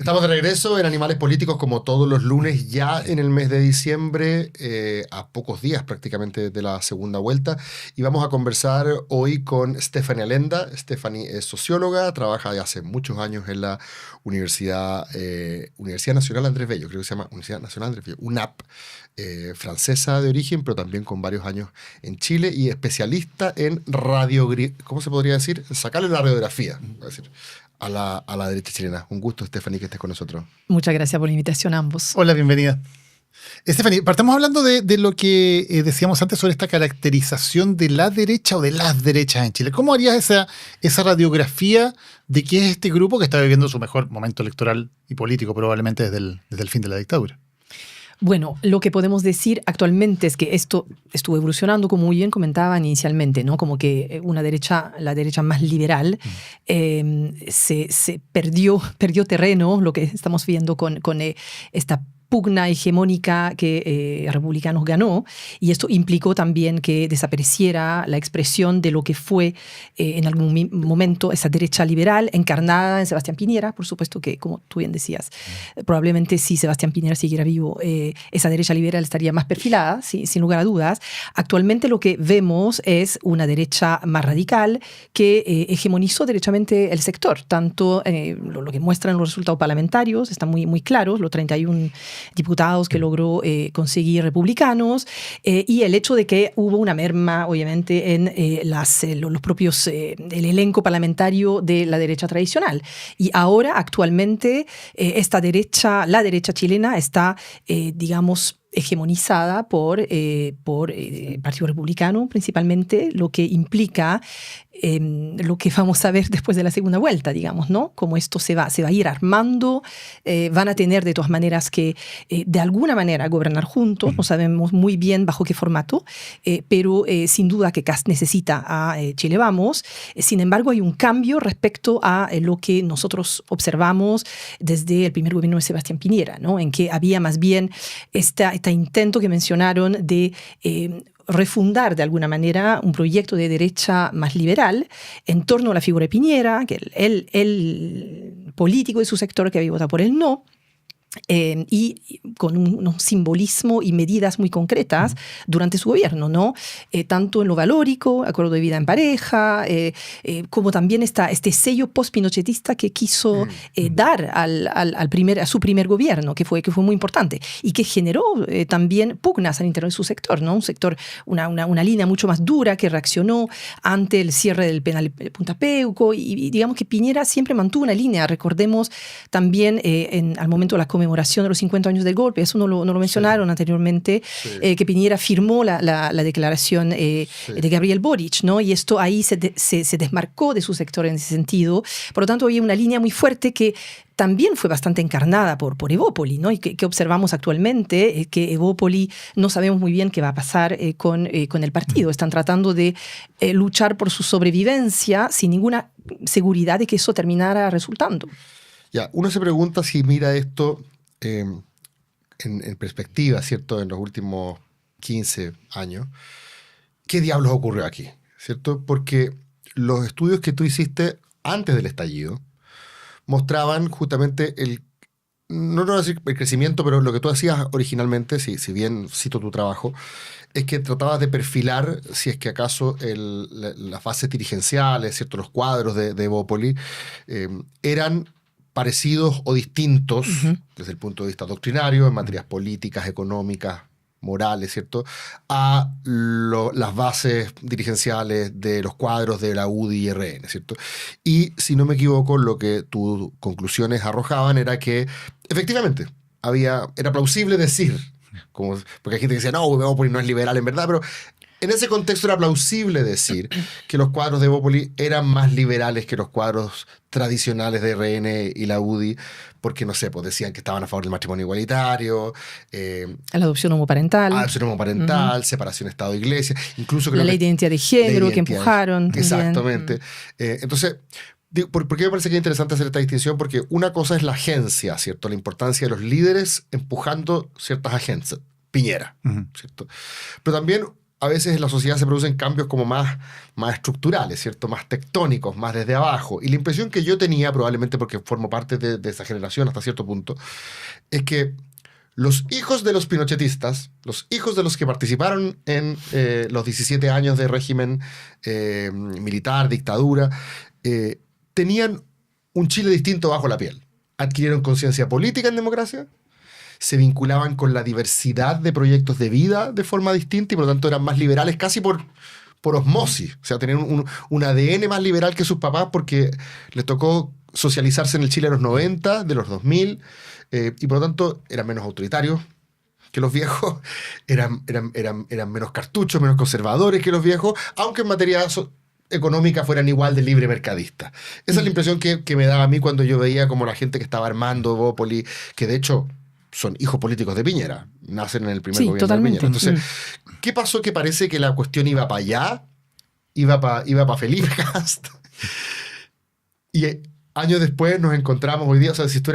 Estamos de regreso en Animales Políticos como todos los lunes ya en el mes de diciembre, a pocos días prácticamente de la segunda vuelta, y vamos a conversar hoy con Stephanie Allenda. Stephanie es socióloga, trabaja de hace muchos años en la Universidad Nacional Andrés Bello, creo que se llama Universidad Nacional Andrés Bello, UNAP, francesa de origen, pero también con varios años en Chile, y especialista en ¿cómo se podría decir? Sacarle la radiografía, es decir, a la derecha chilena. Un gusto, Stephanie, que estés con nosotros. Muchas gracias por la invitación a ambos. Hola, bienvenida. Stephanie, partamos hablando de lo que decíamos antes sobre esta caracterización de la derecha o de las derechas en Chile. ¿Cómo harías esa radiografía de qué es este grupo que está viviendo su mejor momento electoral y político probablemente desde el fin de la dictadura? Bueno, lo que podemos decir actualmente es que esto estuvo evolucionando, como muy bien comentaban inicialmente, ¿no? Como que la derecha más liberal se perdió terreno, lo que estamos viendo con esta pugna hegemónica que Republicanos ganó, y esto implicó también que desapareciera la expresión de lo que fue en algún momento esa derecha liberal encarnada en Sebastián Piñera. Por supuesto que, como tú bien decías, probablemente si Sebastián Piñera siguiera vivo, esa derecha liberal estaría más perfilada, sin lugar a dudas. Actualmente lo que vemos es una derecha más radical que hegemonizó derechamente el sector, tanto lo que muestran los resultados parlamentarios, están muy claros, los 31 diputados que logró conseguir republicanos, y el hecho de que hubo una merma, obviamente, en los propios, el elenco parlamentario de la derecha tradicional. Y ahora, actualmente, la derecha chilena está, digamos, hegemonizada por el Partido Republicano, principalmente, lo que implica lo que vamos a ver después de la segunda vuelta, digamos, ¿no? Como esto se va a ir armando, van a tener de todas maneras que de alguna manera gobernar juntos, no sabemos muy bien bajo qué formato, pero sin duda que Kast necesita a Chile Vamos. Sin embargo, hay un cambio respecto a lo que nosotros observamos desde el primer gobierno de Sebastián Piñera, ¿no? En que había más bien este intento que mencionaron de refundar de alguna manera un proyecto de derecha más liberal en torno a la figura de Piñera, que el político de su sector que había votado por el no, y con un simbolismo y medidas muy concretas durante su gobierno, ¿no? Tanto en lo valórico, acuerdo de vida en pareja, como también este sello post-pinochetista que quiso dar a su primer gobierno, que fue muy importante y que generó también pugnas al interior de su sector, ¿no? Un sector, una línea mucho más dura que reaccionó ante el cierre del penal de Punta Peuco, y digamos que Piñera siempre mantuvo una línea. Recordemos también al momento de la conmemoración de los 50 años del golpe, eso no lo mencionaron anteriormente, que Piñera firmó la declaración de Gabriel Boric, ¿no? Y esto ahí se desmarcó de su sector en ese sentido. Por lo tanto, había una línea muy fuerte que también fue bastante encarnada por Evópoli, ¿no? Y que observamos actualmente, que Evópoli no sabemos muy bien qué va a pasar con el partido. Están tratando de luchar por su sobrevivencia sin ninguna seguridad de que eso terminara resultando. Ya, uno se pregunta si mira esto en perspectiva, ¿cierto? En los últimos 15 años, ¿qué diablos ocurrió aquí? ¿Cierto? Porque los estudios que tú hiciste antes del estallido mostraban justamente no voy a decir el crecimiento, pero lo que tú hacías originalmente, si bien cito tu trabajo, es que tratabas de perfilar si es que acaso las bases dirigenciales, ¿cierto? Los cuadros de Evópoli eran parecidos o distintos desde el punto de vista doctrinario, en materias políticas, económicas, morales, ¿cierto?, a las bases dirigenciales de los cuadros de la UDI y RN, ¿cierto? Y, si no me equivoco, lo que tus conclusiones arrojaban era que, efectivamente, era plausible decir, porque hay gente que decía, no, Evópoli no es liberal en verdad, pero en ese contexto era plausible decir que los cuadros de Evópoli eran más liberales que los cuadros tradicionales de RN y la UDI, porque, no sé, pues decían que estaban a favor del matrimonio igualitario, la adopción homoparental, separación Estado-Iglesia, incluso la ley de identidad de género que empujaron. Exactamente. Entonces, ¿por qué me parece que es interesante hacer esta distinción? Porque una cosa es la agencia, ¿cierto? La importancia de los líderes empujando ciertas agencias. Piñera, ¿cierto? Pero también a veces en la sociedad se producen cambios como más estructurales, ¿cierto? Más tectónicos, más desde abajo. Y la impresión que yo tenía, probablemente porque formo parte de esa generación hasta cierto punto, es que los hijos de los pinochetistas, los hijos de los que participaron en los 17 años de régimen militar, dictadura, tenían un Chile distinto bajo la piel. Adquirieron conciencia política en democracia, se vinculaban con la diversidad de proyectos de vida de forma distinta y por lo tanto eran más liberales casi por osmosis. O sea, tenían un ADN más liberal que sus papás porque les tocó socializarse en el Chile de los 90, de los 2000, y por lo tanto eran menos autoritarios que los viejos, eran menos cartuchos, menos conservadores que los viejos, aunque en materia económica fueran igual de libre mercadista. Esa es la impresión que me daba a mí cuando yo veía como la gente que estaba armando Evópoli, que de hecho son hijos políticos de Piñera, nacen en el primer gobierno totalmente. de Piñera. Entonces, ¿qué pasó? Que parece que la cuestión iba para allá, iba para Felipe Kast, y años después nos encontramos hoy día, o sea, si yo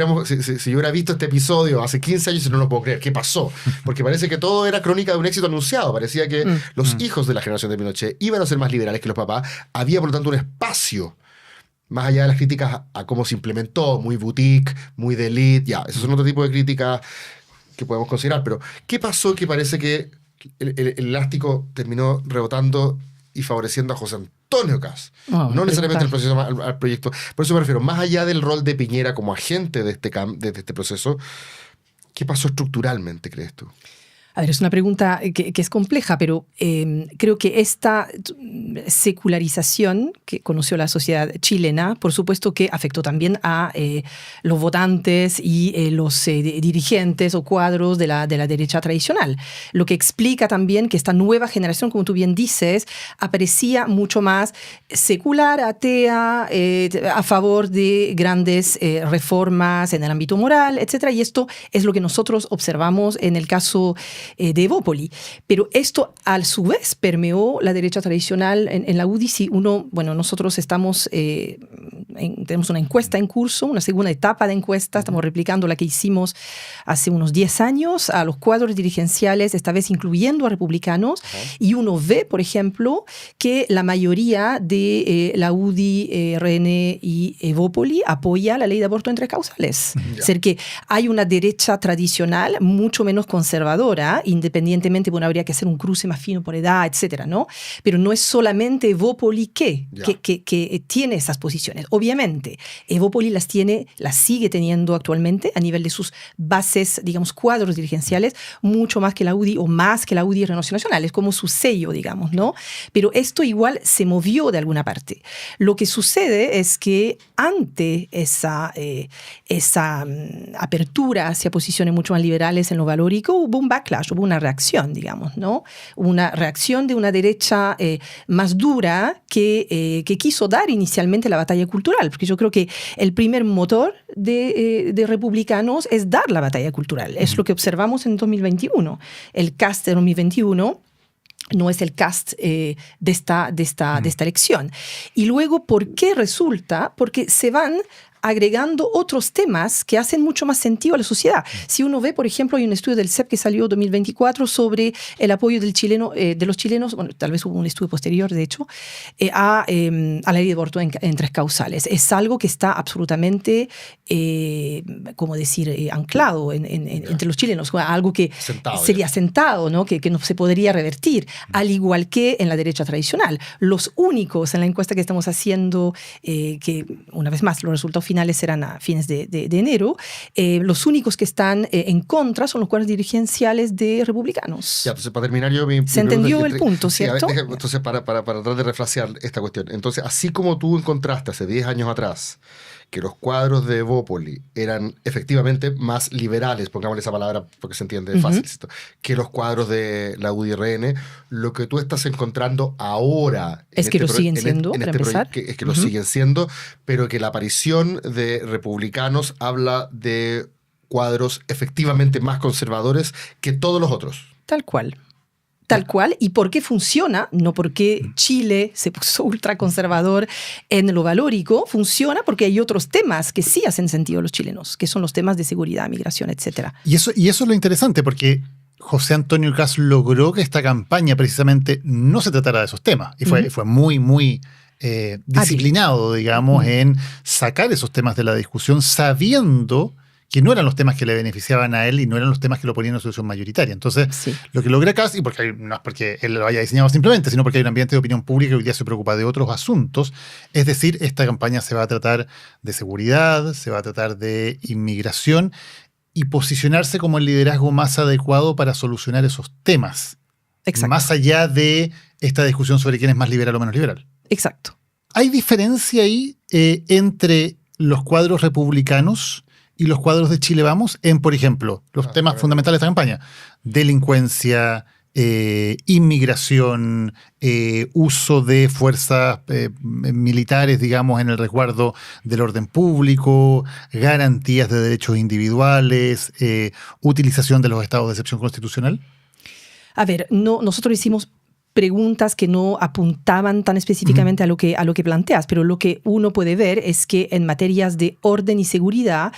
hubiera visto este episodio hace 15 años, no lo puedo creer. ¿Qué pasó? Porque parece que todo era crónica de un éxito anunciado. Parecía que los hijos de la generación de Pinochet iban a ser más liberales que los papás. Había, por lo tanto, un espacio, más allá de las críticas a cómo se implementó, muy boutique, muy de elite, ya, esos son otro tipo de críticas que podemos considerar. Pero, ¿qué pasó? Que parece que el elástico terminó rebotando y favoreciendo a José Antonio Kast. No necesariamente el proceso al proyecto. Por eso me refiero, más allá del rol de Piñera como agente de este proceso, ¿qué pasó estructuralmente, crees tú? A ver, es una pregunta que es compleja, pero creo que esta secularización que conoció la sociedad chilena, por supuesto que afectó también a los votantes y los dirigentes o cuadros de la derecha tradicional. Lo que explica también que esta nueva generación, como tú bien dices, aparecía mucho más secular, atea, a favor de grandes reformas en el ámbito moral, etc. Y esto es lo que nosotros observamos en el caso de Evópoli. Pero esto, a su vez, permeó la derecha tradicional en la UDI. Si nosotros estamos, tenemos una encuesta en curso, una segunda etapa de encuesta, estamos replicando la que hicimos hace unos 10 años a los cuadros dirigenciales, esta vez incluyendo a republicanos, y uno ve, por ejemplo, que la mayoría de la UDI, RN y Evópoli apoya la ley de aborto en 3 causales. Es decir, que hay una derecha tradicional mucho menos conservadora, independientemente, habría que hacer un cruce más fino por edad, etcétera, ¿no? Pero no es solamente Evópoli que tiene esas posiciones. Obviamente, Evópoli las sigue teniendo actualmente a nivel de sus bases, digamos, cuadros dirigenciales, mucho más que la UDI o más que la UDI y Renovación Nacional. Es como su sello, digamos, ¿no? Pero esto igual se movió de alguna parte. Lo que sucede es que ante esa apertura hacia posiciones mucho más liberales en lo valórico, hubo un backlash, hubo una reacción, digamos, ¿no? Una reacción de una derecha más dura que quiso dar inicialmente la batalla cultural, porque yo creo que el primer motor de republicanos es dar la batalla cultural. Es lo que observamos en 2021. El Kast de 2021 no es el Kast de esta elección. Y luego, ¿por qué resulta? Porque se van agregando otros temas que hacen mucho más sentido a la sociedad. Si uno ve, por ejemplo, hay un estudio del CEP que salió en 2024 sobre el apoyo de los chilenos, bueno, tal vez hubo un estudio posterior, de hecho, a la ley de aborto en 3 causales. Es algo que está absolutamente, anclado entre los chilenos, algo que sería sentado, ¿no? Que no se podría revertir, al igual que en la derecha tradicional. Los únicos en la encuesta que estamos haciendo, que una vez más los resultados finales serán a fines de enero, los únicos que están en contra son los cuadros dirigenciales de republicanos. Ya, entonces para terminar yo... ¿Se entendió el punto, cierto? Sí, entonces para tratar de refrasear esta cuestión. Entonces, así como tú encontraste hace 10 años atrás que los cuadros de Evópoli eran efectivamente más liberales, pongámosle esa palabra porque se entiende fácil, ¿cierto? Que los cuadros de la UDI-RN, lo que tú estás encontrando ahora... Es que lo siguen siendo, para empezar. Es que lo siguen siendo, pero que la aparición de republicanos habla de cuadros efectivamente más conservadores que todos los otros. Tal cual. Tal cual. ¿Y por qué funciona? No porque Chile se puso ultraconservador en lo valórico. Funciona porque hay otros temas que sí hacen sentido a los chilenos, que son los temas de seguridad, migración, etc. Y eso es lo interesante, porque José Antonio Kast logró que esta campaña precisamente no se tratara de esos temas. Y fue muy, muy disciplinado, digamos, en sacar esos temas de la discusión, sabiendo que no eran los temas que le beneficiaban a él y no eran los temas que lo ponían en una solución mayoritaria. Entonces, lo que logra Kast, y porque no es porque él lo haya diseñado simplemente, sino porque hay un ambiente de opinión pública que hoy día se preocupa de otros asuntos, es decir, esta campaña se va a tratar de seguridad, se va a tratar de inmigración y posicionarse como el liderazgo más adecuado para solucionar esos temas. Exacto. Más allá de esta discusión sobre quién es más liberal o menos liberal. Exacto. ¿Hay diferencia ahí entre los cuadros republicanos y los cuadros de Chile Vamos en, por ejemplo, los temas fundamentales de esta campaña? Delincuencia, inmigración, uso de fuerzas militares, digamos, en el resguardo del orden público, garantías de derechos individuales, utilización de los estados de excepción constitucional. A ver, nosotros hicimos preguntas que no apuntaban tan específicamente a lo que planteas, pero lo que uno puede ver es que en materias de orden y seguridad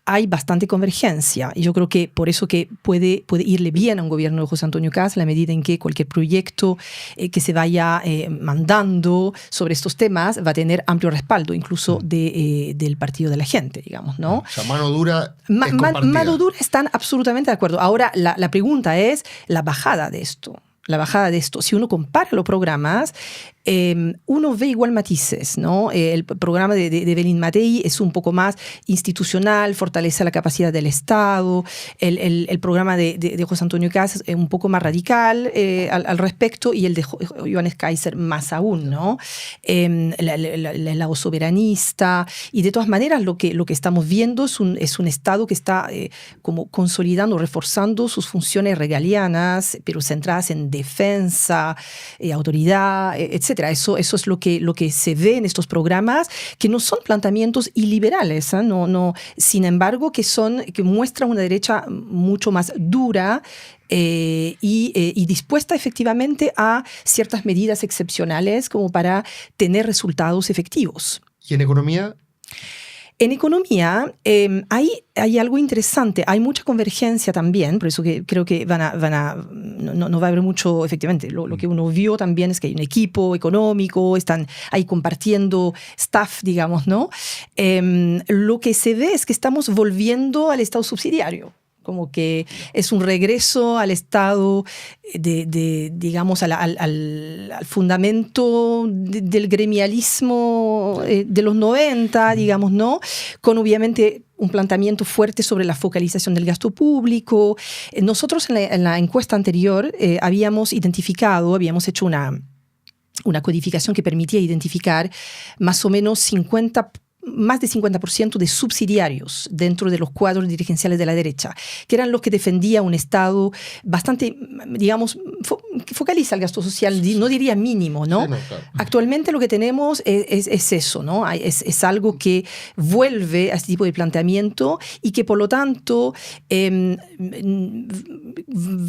hay bastante convergencia. Y yo creo que por eso que puede irle bien a un gobierno de José Antonio Kast, en la medida en que cualquier proyecto que se vaya mandando sobre estos temas va a tener amplio respaldo, incluso del partido de la gente, digamos, ¿no? O sea, mano dura mano dura están absolutamente de acuerdo. Ahora, la pregunta es la bajada de esto. Si uno compara los programas, uno ve igual matices, ¿no? El programa de Evelyn Matei es un poco más institucional, fortalece la capacidad del Estado. El programa de José Antonio Kast es un poco más radical al respecto, y el de Johannes Kaiser más aún, ¿no? El lado soberanista. Y de todas maneras, lo que estamos viendo es un Estado que está como consolidando, reforzando sus funciones regalianas, pero centradas en defensa, autoridad, etc. Eso es lo que se ve en estos programas, que no son planteamientos iliberales, ¿eh? No, sin embargo, que muestran una derecha mucho más dura y dispuesta efectivamente a ciertas medidas excepcionales como para tener resultados efectivos. ¿Y en economía? En economía hay algo interesante, hay mucha convergencia también, por eso que creo que no va a haber mucho, efectivamente, lo que uno vio también es que hay un equipo económico, están ahí compartiendo staff, digamos, ¿no? Lo que se ve es que estamos volviendo al Estado subsidiario. Como que es un regreso al Estado, digamos, al fundamento del gremialismo de los 90, digamos, ¿no? Con obviamente un planteamiento fuerte sobre la focalización del gasto público. Nosotros en la encuesta anterior habíamos hecho una codificación que permitía identificar más o menos más de 50% de subsidiarios dentro de los cuadros dirigenciales de la derecha, que eran los que defendía un Estado bastante, digamos, que focaliza el gasto social, no diría mínimo, ¿no? Sí, no, claro. Actualmente lo que tenemos es eso, ¿no? Es algo que vuelve a este tipo de planteamiento y que por lo tanto va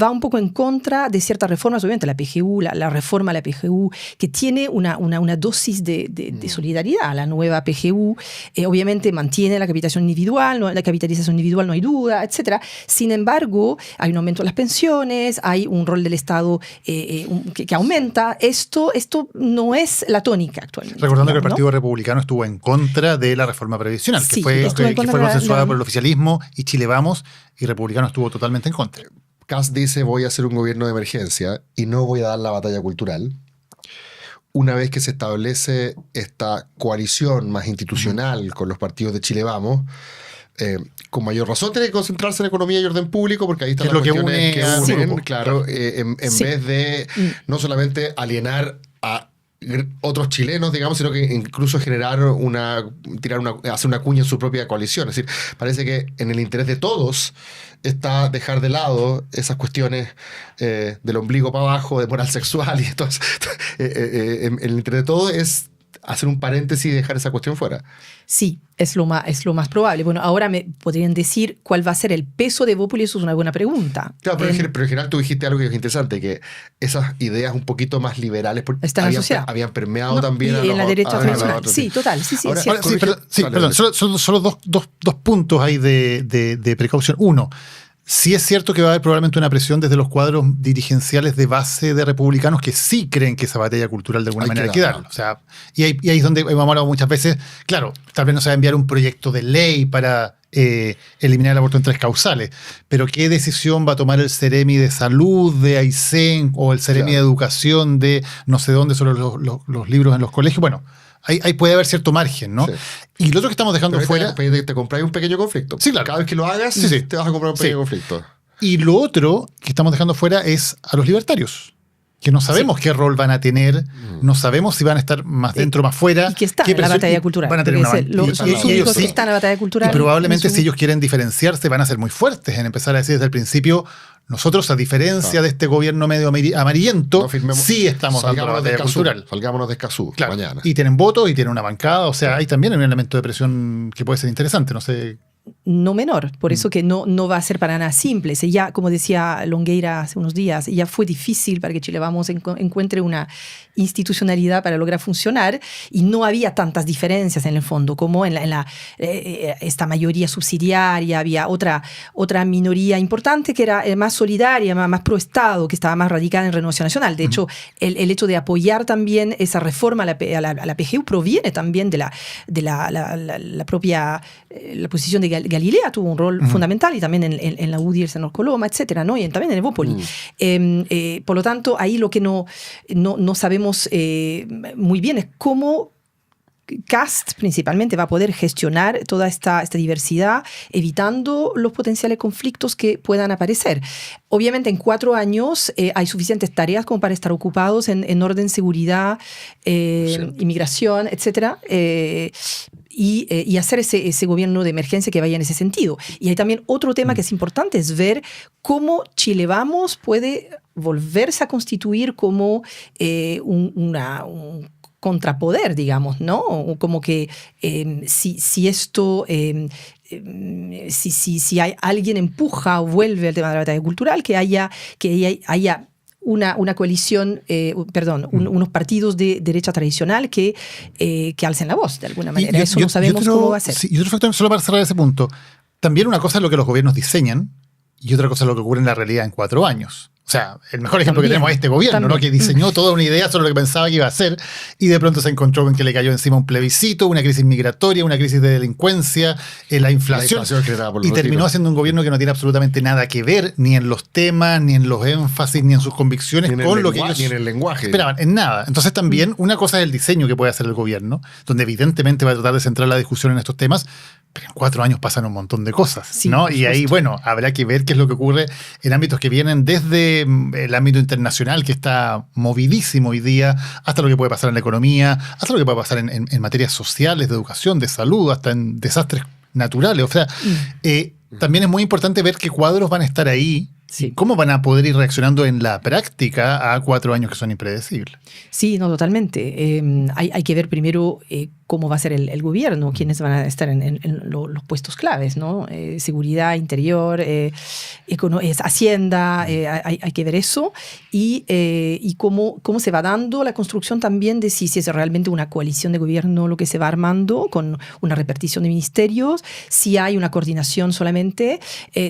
un poco en contra de ciertas reformas, obviamente la PGU, la reforma a la PGU, que tiene una dosis de solidaridad. La nueva PGU obviamente mantiene la capitalización individual, no hay duda, etc. Sin embargo, hay un aumento de las pensiones, hay un rol del Estado que aumenta. Esto no es la tónica actualmente. Recordando que el Partido Republicano estuvo en contra de la reforma previsional, que fue consensuada por el oficialismo y Chile Vamos, y Republicano estuvo totalmente en contra. Kast dice: voy a hacer un gobierno de emergencia y no voy a dar la batalla cultural. Una vez que se establece esta coalición más institucional con los partidos de Chile Vamos, con mayor razón tiene que concentrarse en economía y orden público, porque ahí están las cuestiones que unen, claro, en vez de no solamente alienar a otros chilenos, digamos, sino que incluso generar hacer una cuña en su propia coalición. Es decir, parece que en el interés de todos está dejar de lado esas cuestiones del ombligo para abajo, de moral sexual y entonces en el interés de todos es hacer un paréntesis y dejar esa cuestión fuera. Sí, es lo más probable. Bueno, ahora me podrían decir cuál va a ser el peso de Bópoli, eso es una buena pregunta. Claro, pero en general tú dijiste algo que es interesante, que esas ideas un poquito más liberales habían permeado también en la derecha tradicional. Sí, total. Sí, ahora, es cierto. Perdón, solo dos puntos ahí de precaución. Uno, Sí es cierto que va a haber probablemente una presión desde los cuadros dirigenciales de base de republicanos que sí creen que esa batalla cultural de alguna manera hay que darla. O sea, y ahí es donde hemos hablado muchas veces, claro, tal vez no se va a enviar un proyecto de ley para eliminar el aborto en 3 causales, pero ¿qué decisión va a tomar el Ceremi de Salud de Aysén o el Ceremi de Educación de no sé dónde sobre los libros en los colegios? Bueno, ahí puede haber cierto margen, ¿no? Sí. Y lo otro que estamos dejando fuera... Te compráis un pequeño conflicto. Sí, claro. Cada vez que lo hagas, te vas a comprar un pequeño conflicto. Y lo otro que estamos dejando fuera es a los libertarios, que no sabemos qué rol van a tener, no sabemos si van a estar más dentro o más fuera. Y que están en la batalla cultural. Van a tener los únicos que están en la batalla cultural. Y probablemente si ellos quieren diferenciarse van a ser muy fuertes en empezar a decir desde el principio... Nosotros, a diferencia de este gobierno medio amarillento, sí estamos dando la batalla cultural. Salgámonos de Escazú mañana. Y tienen votos y tienen una bancada. O sea, hay también un elemento de presión que puede ser interesante. No sé. No menor, por eso que no va a ser para nada simple. Ya, como decía Longueira hace unos días, ya fue difícil para que Chile Vamos encuentre una institucionalidad para lograr funcionar y no había tantas diferencias en el fondo como en esta mayoría subsidiaria. Había otra minoría importante que era más solidaria, más pro Estado, que estaba más radicada en Renovación Nacional. De hecho, el hecho de apoyar también esa reforma a la PGU proviene también de la propia la posición de Galilea tuvo un rol fundamental y también en la UDI, en North Coloma, etcétera, ¿no? Y también en Evópoli. Por lo tanto, ahí lo que no sabemos muy bien es cómo Kast principalmente va a poder gestionar toda esta diversidad, evitando los potenciales conflictos que puedan aparecer. Obviamente en 4 años hay suficientes tareas como para estar ocupados en orden, seguridad, inmigración, etcétera, y hacer ese gobierno de emergencia que vaya en ese sentido. Y hay también otro tema que es importante, es ver cómo Chile Vamos puede volverse a constituir como un contrapoder, digamos, ¿no? Como que si esto... si hay alguien empuja o vuelve al tema de la batalla cultural, que haya una coalición, unos partidos de derecha tradicional que alcen la voz de alguna manera. Eso no sabemos cómo va a ser. Sí, y otro factor, solo para cerrar ese punto, también una cosa es lo que los gobiernos diseñan y otra cosa es lo que ocurre en la realidad en 4 años. O sea, el mejor ejemplo que tenemos es este gobierno, ¿no? Que diseñó toda una idea sobre lo que pensaba que iba a hacer y de pronto se encontró con que le cayó encima un plebiscito, una crisis migratoria, una crisis de delincuencia, la inflación y terminó haciendo un gobierno que no tiene absolutamente nada que ver ni en los temas, ni en los énfasis, ni en sus convicciones con lo que ellos ni en el lenguaje esperaban, en nada. Entonces también una cosa es el diseño que puede hacer el gobierno, donde evidentemente va a tratar de centrar la discusión en estos temas, pero en 4 años pasan un montón de cosas, sí, ¿no? Y ahí, bueno, habrá que ver qué es lo que ocurre en ámbitos que vienen desde el ámbito internacional, que está movidísimo hoy día, hasta lo que puede pasar en la economía, hasta lo que puede pasar en materias sociales, de educación, de salud, hasta en desastres naturales. O sea, también es muy importante ver qué cuadros van a estar ahí. Sí. ¿Cómo van a poder ir reaccionando en la práctica a 4 años que son impredecibles? Sí, no, totalmente. Hay que ver primero cómo va a ser el gobierno, quiénes van a estar en los puestos claves, ¿no? Seguridad, interior, Hacienda, hay que ver eso y cómo se va dando la construcción también de si es realmente una coalición de gobierno lo que se va armando con una repartición de ministerios, si hay una coordinación solamente.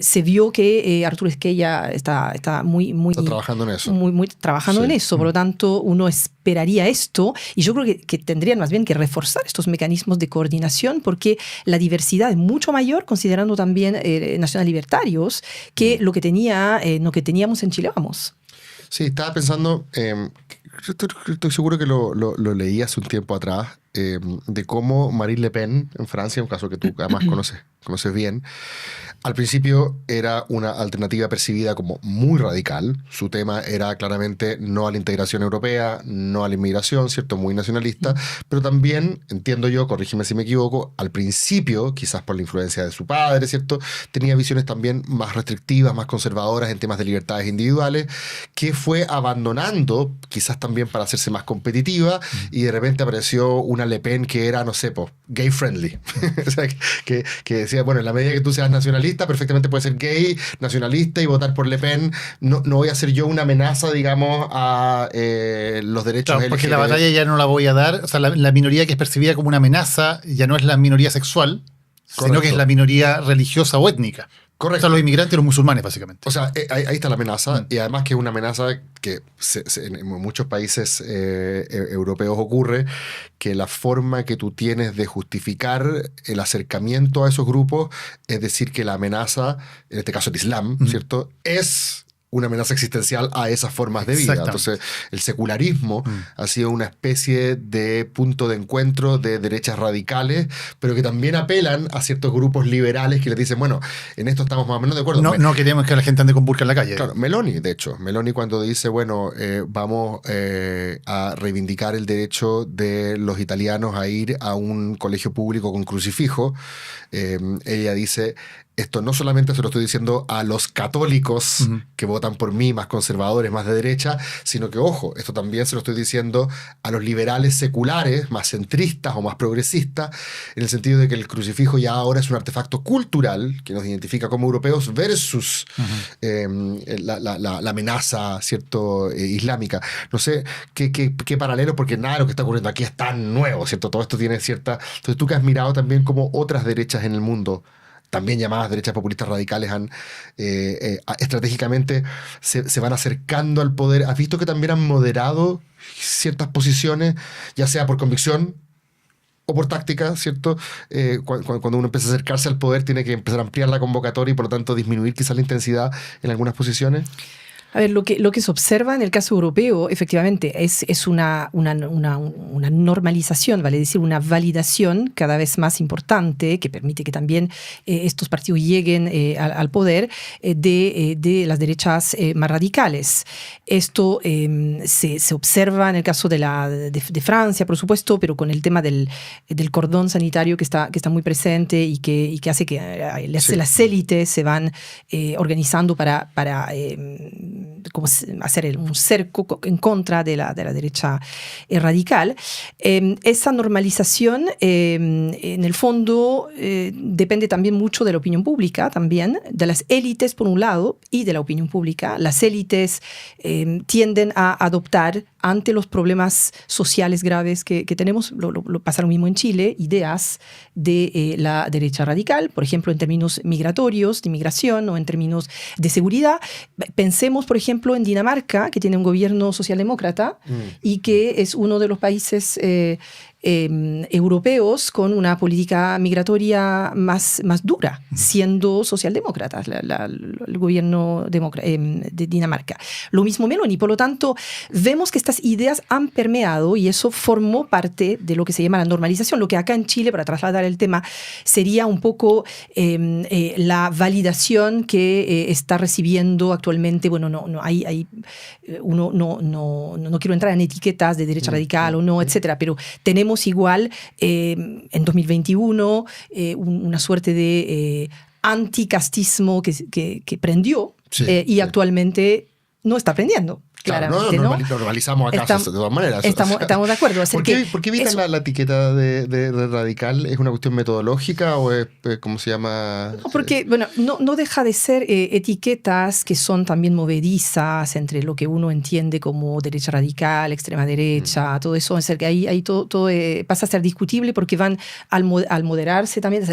Se vio que Arturo Esquella está trabajando en eso. Muy trabajando en eso, por lo tanto uno esperaría esto y yo creo que tendrían más bien que reforzar estos mecanismos de coordinación porque la diversidad es mucho mayor considerando también nacional libertarios que lo que teníamos en Chile Vamos. Sí, estaba pensando, estoy seguro que lo leí hace un tiempo atrás, de cómo Marine Le Pen en Francia, un caso que tú además conoces bien, al principio era una alternativa percibida como muy radical. Su tema era claramente no a la integración europea, no a la inmigración, ¿cierto? Muy nacionalista, pero también, entiendo yo, corrígeme si me equivoco, al principio, quizás por la influencia de su padre, ¿cierto? Tenía visiones también más restrictivas, más conservadoras en temas de libertades individuales, que fue abandonando, quizás también para hacerse más competitiva, y de repente apareció una Le Pen que era, no sé, gay friendly. O sea, que decía, bueno, en la medida que tú seas nacionalista, perfectamente puede ser gay, nacionalista y votar por Le Pen. No voy a ser yo una amenaza, digamos, a los derechos LGBT. Porque la batalla ya no la voy a dar. O sea, la minoría que es percibida como una amenaza ya no es la minoría sexual, sino que es la minoría religiosa o étnica. Correcto. O sea, los inmigrantes y los musulmanes, básicamente. O sea, ahí está la amenaza, y además que es una amenaza que en muchos países europeos ocurre, que la forma que tú tienes de justificar el acercamiento a esos grupos es decir que la amenaza, en este caso el Islam, ¿cierto?, es una amenaza existencial a esas formas de vida. Entonces, el secularismo ha sido una especie de punto de encuentro de derechas radicales, pero que también apelan a ciertos grupos liberales que les dicen, bueno, en esto estamos más o menos de acuerdo. No queremos que la gente ande con burka en la calle. Claro, Meloni, de hecho. Meloni cuando dice, bueno, vamos a reivindicar el derecho de los italianos a ir a un colegio público con crucifijo, ella dice, esto no solamente se lo estoy diciendo a los católicos que votan por mí, más conservadores, más de derecha, sino que, ojo, esto también se lo estoy diciendo a los liberales seculares, más centristas o más progresistas, en el sentido de que el crucifijo ya ahora es un artefacto cultural que nos identifica como europeos versus la amenaza, ¿cierto?, islámica. No sé qué paralelo, porque nada de lo que está ocurriendo aquí es tan nuevo, ¿cierto? Todo esto tiene cierta... Entonces tú que has mirado también como otras derechas en el mundo, también llamadas derechas populistas radicales, estratégicamente se van acercando al poder. ¿Has visto que también han moderado ciertas posiciones, ya sea por convicción o por táctica, ¿cierto? Cuando uno empieza a acercarse al poder, tiene que empezar a ampliar la convocatoria y por lo tanto disminuir quizás la intensidad en algunas posiciones. A ver, lo que se observa en el caso europeo, efectivamente, es una normalización, vale decir, una validación cada vez más importante que permite que también estos partidos lleguen al poder de las derechas más radicales. Esto se observa en el caso de Francia, por supuesto, pero con el tema del cordón sanitario que está muy presente y que hace que las élites se van organizando para como hacer un cerco en contra de la derecha radical. Esa normalización, en el fondo, depende también mucho de la opinión pública, también, de las élites por un lado y de la opinión pública. Las élites tienden a adoptar ante los problemas sociales graves que tenemos, lo pasa lo mismo en Chile, ideas de la derecha radical, por ejemplo, en términos migratorios, de inmigración o en términos de seguridad. Pensemos, por ejemplo, en Dinamarca, que tiene un gobierno socialdemócrata y que es uno de los países europeos con una política migratoria más dura, siendo socialdemócratas el gobierno de Dinamarca. Lo mismo Meloni. Por lo tanto, vemos que estas ideas han permeado y eso formó parte de lo que se llama la normalización. Lo que acá en Chile, para trasladar el tema, sería un poco la validación que está recibiendo actualmente. Bueno, no quiero entrar en etiquetas de derecha radical o no, etcétera, pero tenemos igual en 2021 una suerte de anticastismo que prendió y actualmente no está prendiendo. Claro, normalizamos acá de todas maneras. Estamos de acuerdo. ¿Por qué evitan la etiqueta de radical? ¿Es una cuestión metodológica o es, cómo se llama? No, porque no deja de ser etiquetas que son también movedizas entre lo que uno entiende como derecha radical, extrema derecha, todo eso. Es decir, que ahí todo pasa a ser discutible porque van al moderarse también,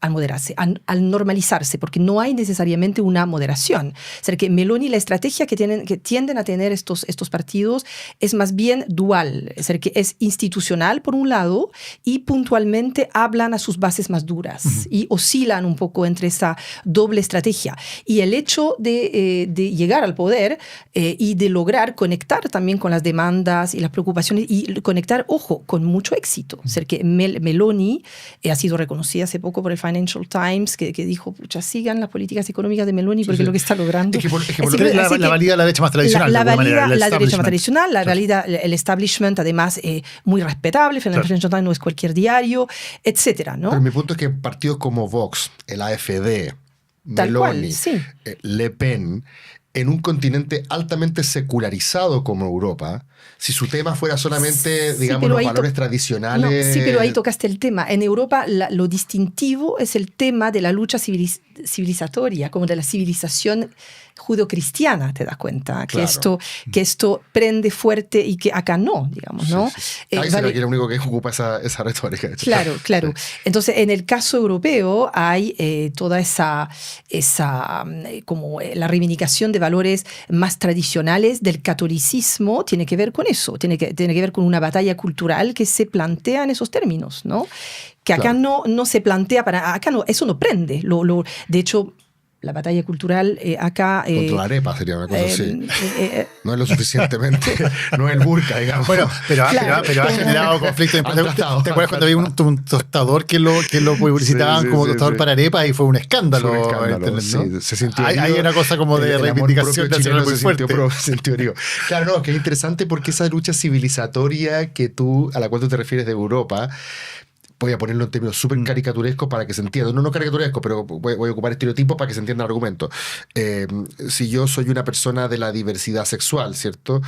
al normalizarse, porque no hay necesariamente una moderación. Es decir, que Meloni, la estrategia que tienden a tener estos partidos es más bien dual, es decir, que es institucional por un lado y puntualmente hablan a sus bases más duras y oscilan un poco entre esa doble estrategia. Y el hecho de llegar al poder y de lograr conectar también con las demandas y las preocupaciones y conectar, ojo, con mucho éxito. Es decir, que Meloni ha sido reconocida hace poco por el Financial Times que dijo, pucha, sigan las políticas económicas de Meloni porque es lo que está logrando. La valida la derecha más tradicional. La derecha más tradicional, la valida el establishment, además muy respetable, Financial Times no es cualquier diario, etcétera, ¿no? Pero mi punto es que partidos como Vox, el AfD, Meloni, Le Pen, en un continente altamente secularizado como Europa, si su tema fuera solamente, digamos, los valores tradicionales... No, sí, pero ahí tocaste el tema. En Europa lo distintivo es el tema de la lucha civilizatoria, como de la civilización judeocristiana, ¿te das cuenta? Claro. Que esto prende fuerte y que acá no, digamos, ¿no? Sí. Ahí será que el único que ocupa esa retórica. Claro. Sí. Entonces, en el caso europeo hay toda esa como la reivindicación de valores más tradicionales del catolicismo, tiene que ver con eso, tiene que ver con una batalla cultural que se plantea en esos términos, ¿no? Que acá no se plantea acá no, eso no prende. De hecho, la batalla cultural acá... Contra la arepa sería una cosa así. No es lo suficientemente... no es el burka, digamos. Bueno, pero ha generado conflictos. ¿Te acuerdas cuando había un tostador que lo publicitaban como tostador para arepa y fue un escándalo? ¿No? Sí, se sintió... Hay una cosa como de reivindicación nacional muy fuerte. Claro, no, que es interesante porque esa lucha civilizatoria a la cual tú te refieres de Europa... Voy a ponerlo en términos súper caricaturescos para que se entienda. No caricaturescos, pero voy a ocupar estereotipos para que se entienda el argumento. Si yo soy una persona de la diversidad sexual, ¿cierto?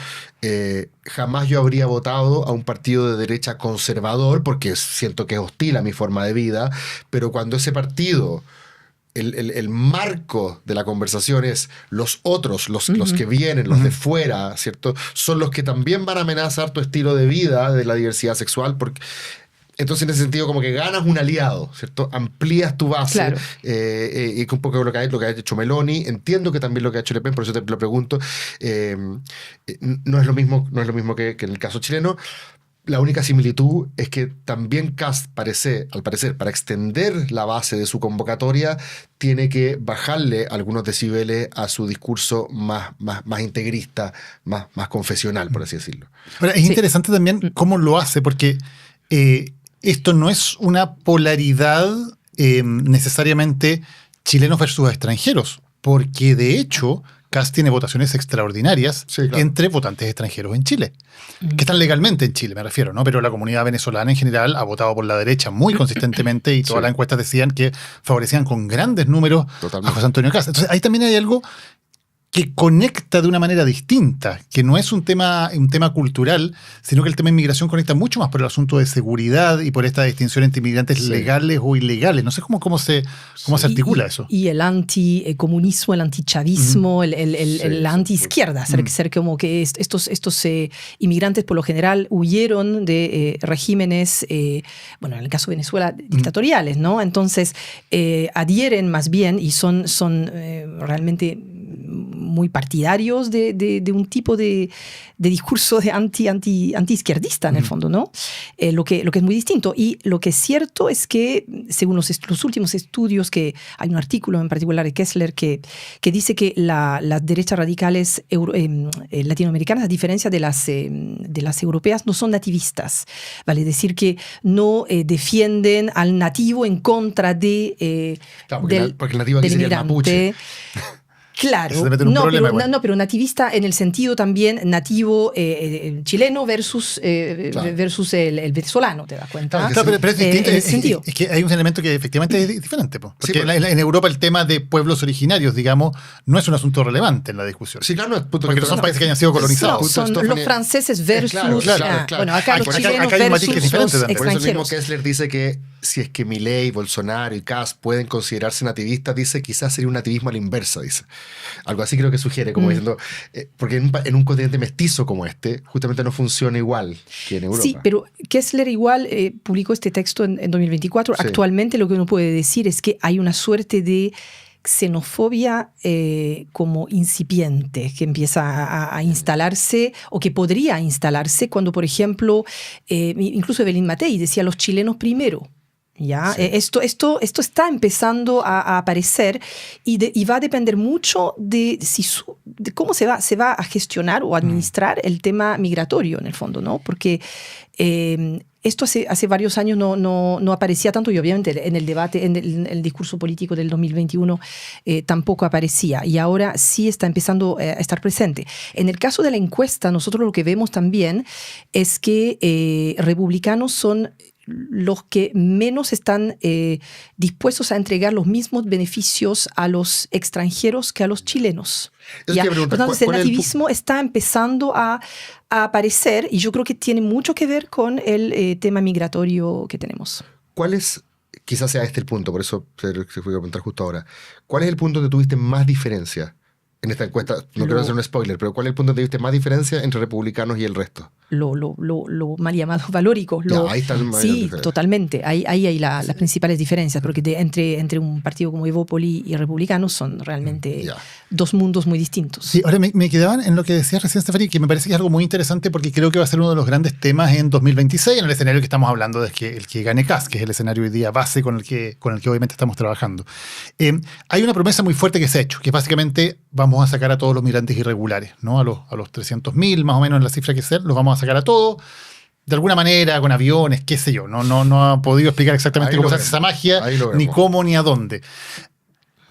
Jamás yo habría votado a un partido de derecha conservador porque siento que es hostil a mi forma de vida, pero cuando ese partido... El marco de la conversación es los otros, los que vienen, los de fuera, ¿cierto? Son los que también van a amenazar tu estilo de vida de la diversidad sexual porque... Entonces, en ese sentido, como que ganas un aliado, ¿cierto? Amplías tu base. Claro. Y un poco lo que ha hecho Meloni. Entiendo que también lo que ha hecho Le Pen, por eso te lo pregunto. No es lo mismo que en el caso chileno. La única similitud es que también Kast al parecer, para extender la base de su convocatoria, tiene que bajarle algunos decibeles a su discurso más integrista, más confesional, por así decirlo. Ahora, es interesante también cómo lo hace, porque... esto no es una polaridad necesariamente chilenos versus extranjeros, porque de hecho Kast tiene votaciones extraordinarias entre votantes extranjeros en Chile, que están legalmente en Chile, me refiero, ¿no? Pero la comunidad venezolana en general ha votado por la derecha muy consistentemente y todas las encuestas decían que favorecían con grandes números a José Antonio Kast. Entonces ahí también hay algo que conecta de una manera distinta, que no es un tema cultural, sino que el tema de inmigración conecta mucho más por el asunto de seguridad y por esta distinción entre inmigrantes legales o ilegales. No sé cómo se articula eso. Y el anticomunismo, el antichavismo, la antiizquierda, ser como que estos inmigrantes por lo general huyeron de regímenes, bueno, en el caso de Venezuela, dictatoriales, ¿no? Entonces adhieren más bien y son realmente muy partidarios de un tipo de discurso de anti-izquierdista en el fondo, ¿no? Lo que es muy distinto. Y lo que es cierto es que, según los últimos estudios, que hay un artículo en particular de Kessler que dice que las derechas radicales latinoamericanas, a diferencia de las europeas, no son nativistas, ¿vale? Es decir, que no defienden al nativo en contra de porque el nativo aquí sería el mapuche. Claro, pero nativista en el sentido también nativo chileno versus el venezolano, ¿te das cuenta? Pero es distinto. Es que hay un elemento que efectivamente es diferente. Porque en Europa el tema de pueblos originarios, digamos, no es un asunto relevante en la discusión. Sí, claro, no es porque no son países que hayan sido colonizados. No, son los franceses versus... Bueno, acá los chilenos versus los extranjeros. Por eso mismo Kessler dice que si es que Milei, Bolsonaro y Kast pueden considerarse nativistas, dice, quizás sería un nativismo a la inversa, dice. Algo así creo que sugiere, como diciendo, porque en un continente mestizo como este, justamente no funciona igual que en Europa. Sí, pero Kessler igual publicó este texto en 2024. Sí. Actualmente lo que uno puede decir es que hay una suerte de xenofobia como incipiente que empieza a instalarse o que podría instalarse cuando, por ejemplo, incluso Evelyn Matei decía los chilenos primero. ¿Ya? Sí. Esto está empezando a aparecer y va a depender mucho de cómo se va a gestionar o administrar el tema migratorio en el fondo, ¿no? Porque esto hace varios años no aparecía tanto y obviamente en el debate, en el discurso político del 2021 tampoco aparecía y ahora sí está empezando a estar presente. En el caso de la encuesta, nosotros lo que vemos también es que republicanos son los que menos están dispuestos a entregar los mismos beneficios a los extranjeros que a los chilenos. Eso te iba a preguntar, Entonces, el ¿cuál es nativismo está empezando a aparecer, y yo creo que tiene mucho que ver con el tema migratorio que tenemos. ¿Cuál es, quizás sea este el punto, por eso se fue a preguntar justo ahora, cuál es el punto donde tuviste más diferencia en esta encuesta? No quiero hacer un spoiler, pero ¿cuál es el punto donde tuviste más diferencia entre republicanos y el resto? Lo mal llamado valórico. Ahí está el mayor Sí, diferencia. totalmente. Ahí hay las principales diferencias, porque entre un partido como Evópoli y republicanos son realmente Ya. dos mundos muy distintos. Sí, ahora me quedaban en lo que decías recién, Stephanie, que me parece que es algo muy interesante porque creo que va a ser uno de los grandes temas en 2026, en el escenario que estamos hablando de que el que gane Kast, que es el escenario hoy día base con el que obviamente estamos trabajando. Hay una promesa muy fuerte que se ha hecho, que es básicamente vamos a sacar a todos los migrantes irregulares, ¿no? A los 300.000, más o menos la cifra que sea, los vamos a sacar a todos, de alguna manera, con aviones, qué sé yo. No ha podido explicar exactamente Ahí cómo lo se hace esa magia, Ahí lo ni vemos. cómo, ni a dónde.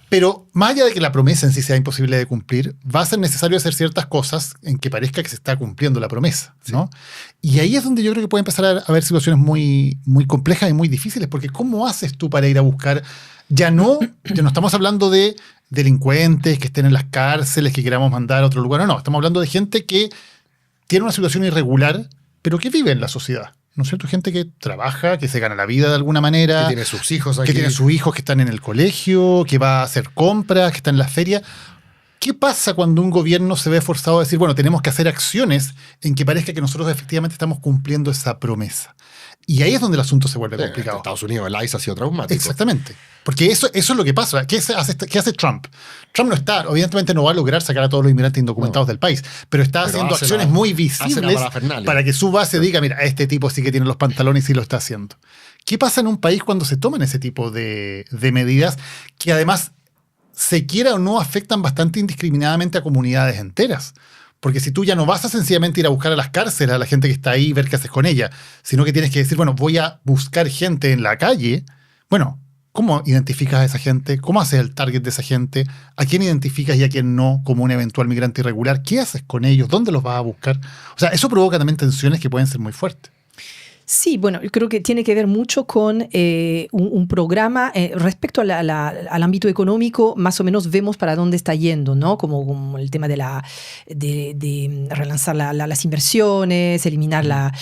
Pero más allá de que la promesa en sí sea imposible de cumplir, va a ser necesario hacer ciertas cosas en que parezca que se está cumpliendo la promesa, ¿no? Y ahí es donde yo creo que puede empezar a haber situaciones muy, muy complejas y muy difíciles, porque ¿cómo haces tú para ir a buscar? Ya no estamos hablando de delincuentes que estén en las cárceles, que queramos mandar a otro lugar, no, estamos hablando de gente que tiene una situación irregular, pero que vive en la sociedad, ¿no es cierto? Gente que trabaja, que se gana la vida de alguna manera, Que tiene sus hijos aquí. que tiene sus hijos que están en el colegio, que va a hacer compras, que está en la feria. ¿Qué pasa cuando un gobierno se ve forzado a decir, bueno, tenemos que hacer acciones en que parezca que nosotros efectivamente estamos cumpliendo esa promesa? Y ahí es donde el asunto se vuelve complicado. En Estados Unidos el ICE ha sido traumático. Exactamente. Porque eso es lo que pasa. ¿Qué hace Trump? Trump no está, evidentemente no va a lograr sacar a todos los inmigrantes indocumentados del país, pero está haciendo acciones muy visibles para que su base diga, mira, este tipo sí que tiene los pantalones y lo está haciendo. ¿Qué pasa en un país cuando se toman ese tipo de medidas que además, se quiera o no, afectan bastante indiscriminadamente a comunidades enteras? Porque si tú ya no vas a sencillamente ir a buscar a las cárceles a la gente que está ahí y ver qué haces con ella, sino que tienes que decir, bueno, voy a buscar gente en la calle, bueno, ¿cómo identificas a esa gente? ¿Cómo haces el target de esa gente? ¿A quién identificas y a quién no como un eventual migrante irregular? ¿Qué haces con ellos? ¿Dónde los vas a buscar? O sea, eso provoca también tensiones que pueden ser muy fuertes. Sí, bueno, yo creo que tiene que ver mucho con un programa respecto al ámbito económico. Más o menos vemos para dónde está yendo, ¿no? Como el tema de relanzar las inversiones, eliminar la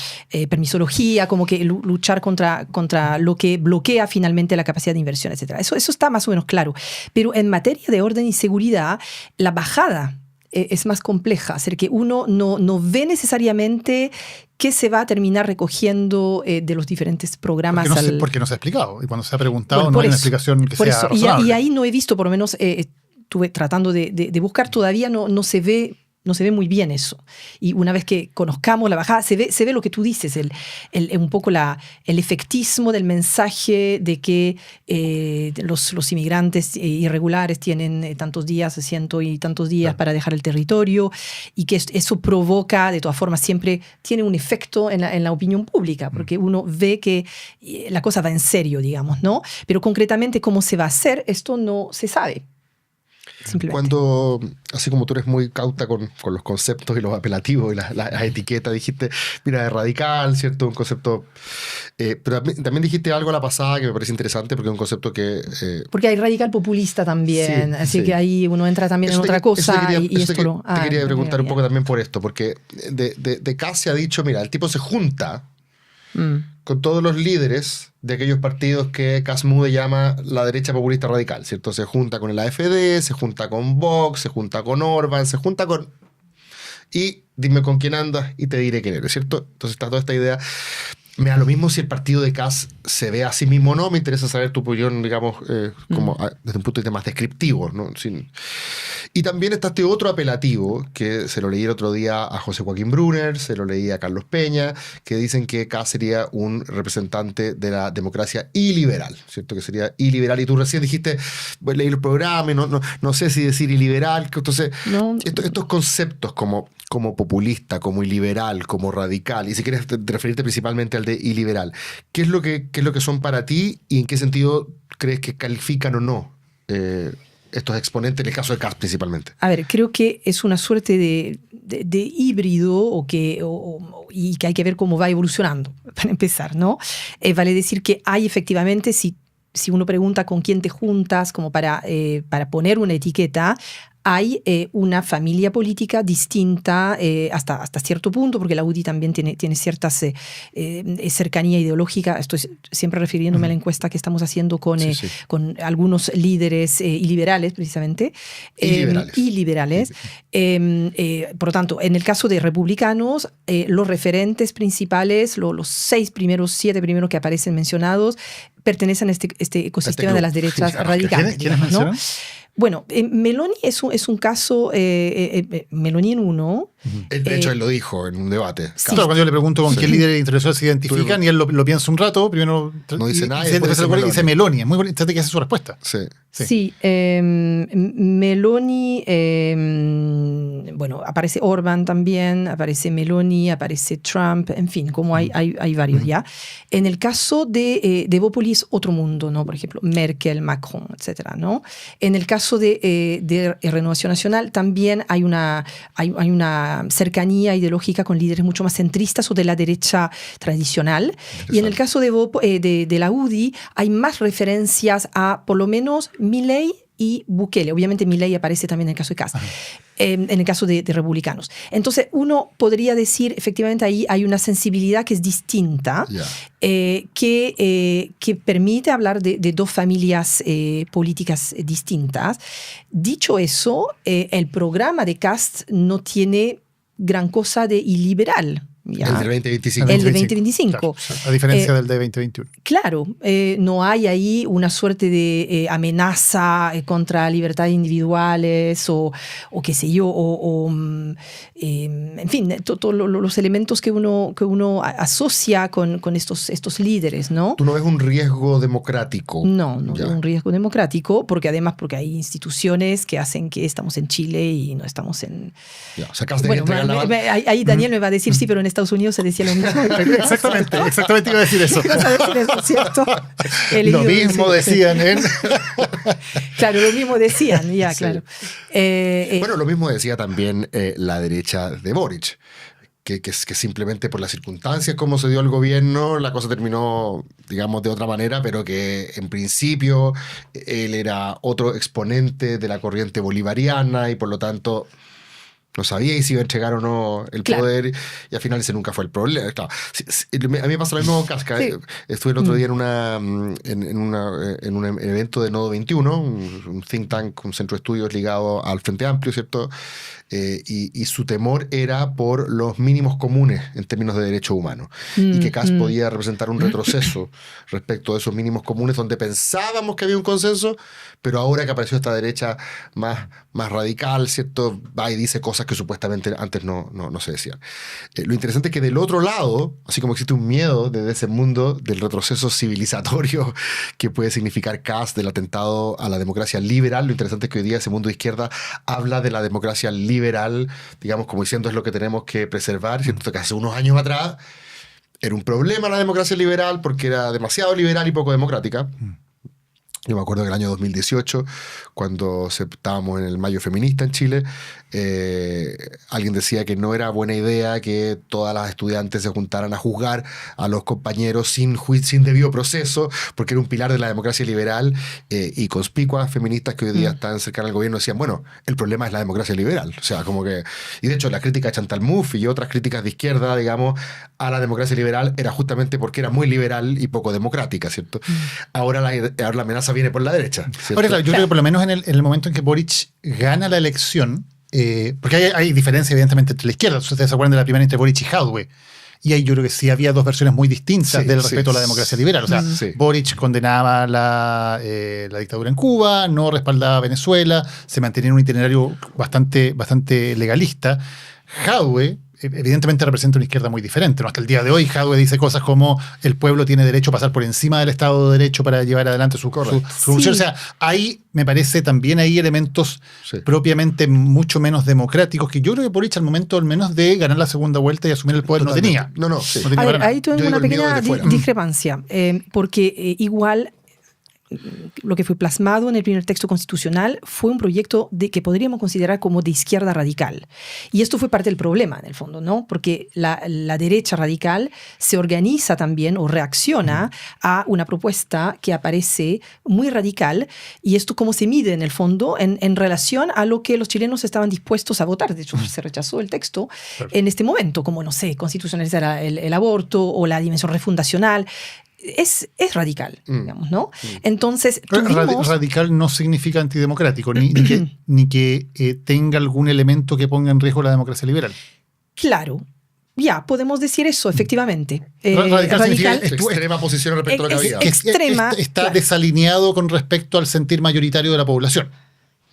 permisología, como que luchar contra lo que bloquea finalmente la capacidad de inversión, etc. Eso está más o menos claro. Pero en materia de orden y seguridad, la bajada es más compleja, es decir, que uno no ve necesariamente qué se va a terminar recogiendo de los diferentes programas. Porque no se ha explicado, y cuando se ha preguntado bueno, no hay una eso, explicación que sea eso. razonable. Y ahí no he visto, por lo menos estuve tratando de buscar, todavía no se ve. No se ve muy bien eso. Y una vez que conozcamos la bajada, se ve lo que tú dices, un poco el efectismo del mensaje de que los inmigrantes irregulares tienen tantos días, ciento y tantos días para dejar el territorio, y que eso provoca, de todas formas, siempre tiene un efecto en la opinión pública, porque uno ve que la cosa va en serio, digamos, ¿no? Pero concretamente cómo se va a hacer, esto no se sabe. Cuando, así como tú eres muy cauta con los conceptos y los apelativos y las etiquetas, dijiste, mira, es radical, ¿cierto? Un concepto... pero también dijiste algo a la pasada que me parece interesante porque es un concepto que... porque hay radical populista también, sí, así sí. que ahí uno entra también en otra cosa. Te quería preguntar un poco también por esto, porque de Kast se ha dicho, mira, el tipo se junta con todos los líderes de aquellos partidos que Kast-Moode llama la derecha populista radical, ¿cierto? Se junta con el AfD, se junta con Vox, se junta con Orbán, se junta con... Y dime con quién andas y te diré quién eres, ¿cierto? Entonces está toda esta idea. Me da lo mismo si el partido de Kast se ve a sí mismo o no, me interesa saber tu opinión, digamos, como desde un punto de vista más descriptivo, ¿no? Y también está este otro apelativo, que se lo leí el otro día a José Joaquín Brunner, se lo leí a Carlos Peña, que dicen que Kast sería un representante de la democracia iliberal, ¿cierto? Que sería iliberal. Y tú recién dijiste, pues, leí el programa y no sé si decir iliberal. Entonces, estos conceptos como populista, como iliberal, como radical, y si quieres referirte principalmente al de iliberal, ¿qué es lo que son para ti y en qué sentido crees que califican o no estos exponentes, en el caso de Kast principalmente? A ver, creo que es una suerte de híbrido y que hay que ver cómo va evolucionando, para empezar, ¿no? Vale decir que hay efectivamente, si uno pregunta con quién te juntas, como para poner una etiqueta, hay una familia política distinta hasta cierto punto, porque la UDI también tiene ciertas cercanía ideológica. Estoy siempre refiriéndome a la encuesta que estamos haciendo con algunos líderes iliberales, precisamente. Iliberales. Por lo tanto, en el caso de republicanos, los referentes principales, los 7 primeros que aparecen mencionados, pertenecen a este ecosistema de las derechas radicales. ¿Quiénes mencionan? Bueno, Meloni es un caso, Meloni en uno. De hecho, él lo dijo en un debate. Sí. Claro, cuando yo le pregunto con qué líder intelectual se identifican y él lo piensa un rato, primero no dice nada y dice Meloni. Es muy interesante que hace su respuesta. Sí, Meloni, bueno, aparece Orbán también, aparece Meloni, aparece Trump, en fin, como hay varios ya. En el caso de Evópoli es otro mundo, ¿no? Por ejemplo, Merkel, Macron, etcétera, ¿no? En el caso de Renovación Nacional también hay una cercanía ideológica con líderes mucho más centristas o de la derecha tradicional. Y en el caso de la UDI hay más referencias a, por lo menos, Milei y Bukele. Obviamente Milei aparece también en el caso de Kast. En el caso de republicanos. Entonces, uno podría decir, efectivamente, ahí hay una sensibilidad que es distinta, que permite hablar de dos familias políticas distintas. Dicho eso, el programa de Kast no tiene gran cosa de iliberal. Ya. El del 2025. El de 2025. Claro, a diferencia del de 2021. Claro, no hay ahí una suerte de amenaza contra libertades individuales o qué sé yo, en fin, todos los elementos que uno asocia con estos líderes, ¿no? ¿Tú no ves un riesgo democrático? No veo un riesgo democrático, porque hay instituciones que hacen que estamos en Chile y no estamos en... O sea, bueno, ahí Daniel me va a decir, sí, pero en Estados Unidos se decía lo mismo. Exactamente iba a decir eso. ¿Cierto? Lo mismo decían en... Claro, lo mismo decían, ya, claro. Bueno, lo mismo decía también la derecha de Boric, que simplemente por las circunstancias como se dio el gobierno, la cosa terminó, digamos, de otra manera, pero que en principio él era otro exponente de la corriente bolivariana y por lo tanto... no sabía si iba a entregar o no el poder, y al final ese nunca fue el problema. Claro. A mí me pasa lo mismo con Casca. Sí. Estuve el otro día en un evento de Nodo 21, un think tank, un centro de estudios ligado al Frente Amplio, ¿cierto? Y su temor era por los mínimos comunes en términos de derechos humanos. Y que Kast podía representar un retroceso respecto de esos mínimos comunes donde pensábamos que había un consenso, pero ahora que apareció esta derecha más radical, ¿cierto? Va y dice cosas que supuestamente antes no se decían. Lo interesante es que del otro lado, así como existe un miedo desde ese mundo del retroceso civilizatorio que puede significar Kast, del atentado a la democracia liberal, lo interesante es que hoy día ese mundo de izquierda habla de la democracia liberal, digamos, como diciendo es lo que tenemos que preservar, ¿cierto? Que hace unos años atrás era un problema la democracia liberal porque era demasiado liberal y poco democrática. Yo me acuerdo que el año 2018, cuando estábamos en el Mayo Feminista en Chile, alguien decía que no era buena idea que todas las estudiantes se juntaran a juzgar a los compañeros sin debido proceso, porque era un pilar de la democracia liberal, y conspicuas feministas que hoy día están cercanas al gobierno decían, bueno, el problema es la democracia liberal. O sea, como que... Y de hecho, la crítica de Chantal Mouffe y otras críticas de izquierda, digamos, a la democracia liberal era justamente porque era muy liberal y poco democrática, ¿cierto? Ahora la amenaza viene por la derecha, ¿cierto? Ahora, claro, yo creo que por lo menos en el momento en que Boric gana la elección, porque hay diferencia evidentemente entre la izquierda. Ustedes se acuerdan de la primera entre Boric y Jadwe. Y ahí yo creo que sí había dos versiones muy distintas del respeto a la democracia liberal. O sea, Boric condenaba la dictadura en Cuba, no respaldaba a Venezuela, se mantenía en un itinerario bastante legalista. Jadwe evidentemente representa una izquierda muy diferente, ¿no? Hasta el día de hoy Jadwe dice cosas como el pueblo tiene derecho a pasar por encima del Estado de Derecho para llevar adelante su función. O sea, ahí me parece también hay elementos propiamente mucho menos democráticos que yo creo que Boric al momento al menos de ganar la segunda vuelta y asumir el poder totalmente. No tenía. A ver, ahí tengo una pequeña discrepancia, porque igual lo que fue plasmado en el primer texto constitucional fue un proyecto que podríamos considerar como de izquierda radical. Y esto fue parte del problema, en el fondo, ¿no? Porque la derecha radical se organiza también o reacciona a una propuesta que aparece muy radical, y esto cómo se mide, en el fondo, en relación a lo que los chilenos estaban dispuestos a votar. De hecho, se rechazó el texto en este momento, como, no sé, constitucionalizar el aborto o la dimensión refundacional. Es radical, digamos, ¿no? Entonces, radical no significa antidemocrático, ni que tenga algún elemento que ponga en riesgo la democracia liberal. Claro. Ya, podemos decir eso, efectivamente. Radical extrema posición respecto a lo que había. Extrema, está desalineado con respecto al sentir mayoritario de la población.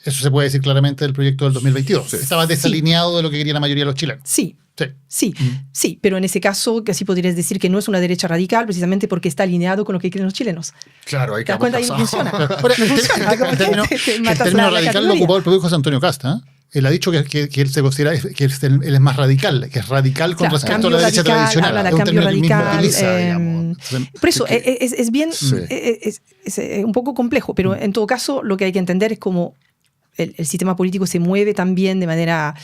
Eso se puede decir claramente del proyecto del 2022. Sí. Estaba desalineado de lo que quería la mayoría de los chilenos. Sí, pero en ese caso casi podrías decir que no es una derecha radical precisamente porque está alineado con lo que quieren los chilenos. Claro, hay que ahí no funciona. El término radical lo ocupó el propio José Antonio Cast, ¿eh? Él ha dicho que él se considera que él es más radical, que es radical con respecto a la derecha tradicional. Habla de cambio radical. Por eso es bien, es un poco complejo, pero en todo caso lo que hay que entender es cómo el sistema político se mueve también de manera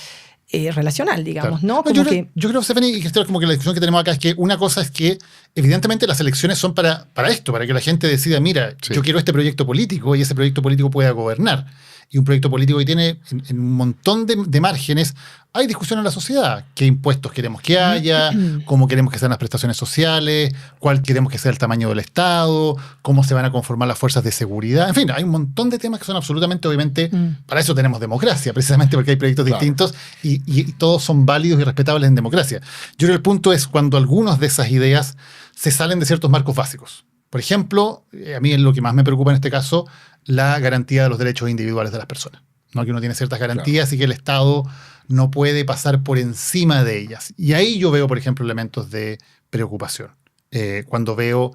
relacional, digamos, ¿no? Yo creo, Stephanie, que como que la discusión que tenemos acá es que una cosa es que evidentemente las elecciones son para esto, para que la gente decida, mira, yo quiero este proyecto político y ese proyecto político pueda gobernar. Y un proyecto político que tiene en un montón de márgenes, hay discusión en la sociedad. ¿Qué impuestos queremos que haya? ¿Cómo queremos que sean las prestaciones sociales? ¿Cuál queremos que sea el tamaño del Estado? ¿Cómo se van a conformar las fuerzas de seguridad? En fin, hay un montón de temas que son absolutamente, obviamente, para eso tenemos democracia, precisamente porque hay proyectos distintos y todos son válidos y respetables en democracia. Yo creo que el punto es cuando algunas de esas ideas se salen de ciertos marcos básicos. Por ejemplo, a mí es lo que más me preocupa en este caso, la garantía de los derechos individuales de las personas, ¿no? Que uno tiene ciertas garantías y que el Estado no puede pasar por encima de ellas. Y ahí yo veo, por ejemplo, elementos de preocupación. Cuando veo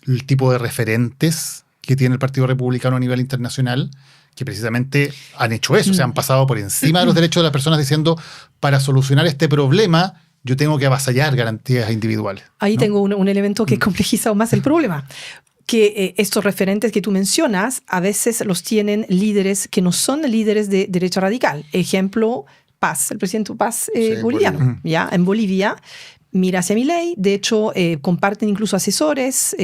el tipo de referentes que tiene el Partido Republicano a nivel internacional, que precisamente han hecho eso, se han pasado por encima de los derechos de las personas diciendo, para solucionar este problema, yo tengo que avasallar garantías individuales. Ahí ¿no? tengo un elemento que complejiza aún más el problema. Que estos referentes que tú mencionas a veces los tienen líderes que no son líderes de derecha radical. Ejemplo, Paz, el presidente Paz boliviano. ¿Ya? En Bolivia mira hacia Milei, de hecho comparten incluso asesores,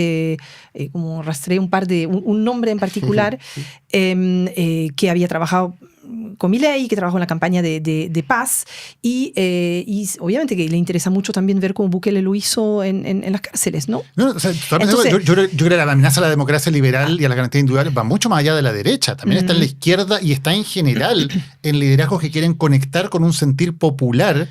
como rastreé un nombre en particular que había trabajado con Milei, que trabajó en la campaña de Paz, y obviamente que le interesa mucho también ver cómo Bukele lo hizo en las cárceles, ¿no? Entonces, yo creo que la amenaza a la democracia liberal y a la garantía individual va mucho más allá de la derecha, también está en la izquierda y está en general en liderazgos que quieren conectar con un sentir popular